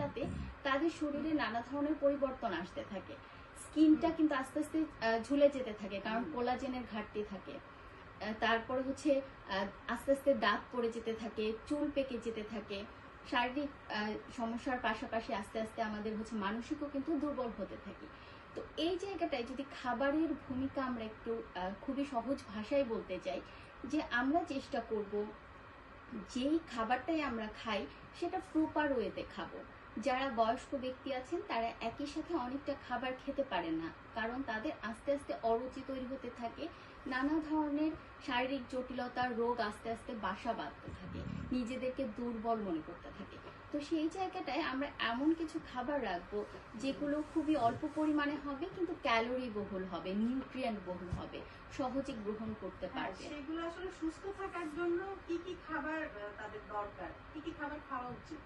সময়টাতে তাদের শরীরে নানা ধরনের পরিবর্তন আসতে থাকে। স্কিনটা কিন্তু আস্তে আস্তে ঝুলে যেতে থাকে, কারণ কোলাজেনের ঘাটতি থাকে। তারপরে হচ্ছে আস্তে আস্তে দাঁত পড়ে যেতে থাকে, চুল পেকে যেতে থাকে। শারীরিক সমস্যার পাশাপাশি আস্তে আস্তে আমাদের হচ্ছে মানসিকও কিন্তু দুর্বল হতে থাকে। তো এই জায়গাটায় যদি খাবারের ভূমিকা আমরা একটু খুবই সহজ ভাষায় বলতে চাই, যে আমরা চেষ্টা করব যেই খাবারটাই আমরা খাই সেটা প্রপার ওয়েতে খাবো। যারা বয়স্ক ব্যক্তি আছেন তারা একই সাথে অনেকটা খাবার খেতে পারে না, কারণ তাদের আস্তে আস্তে অরুচি তৈরি হতে থাকে, নানা ধরনের শারীরিক জটিলতার রোগ আস্তে আস্তে বাসা বাঁধতে থাকে, নিজেদেরকে দুর্বল মনে করতে থাকে। তো সেই জায়গাটায় আমরা এমন কিছু খাবার রাখবো যেগুলো খুবই অল্প পরিমাণে হবে, কিন্তু ক্যালোরি বহুল হবে, নিউট্রিয়েন্ট বহুল হবে, সহজে গ্রহণ করতে পারবে। সেগুলো আসলে সুস্থ থাকার জন্য কি কি খাবার তাদের দরকার, কি কি খাবার খাওয়া উচিত?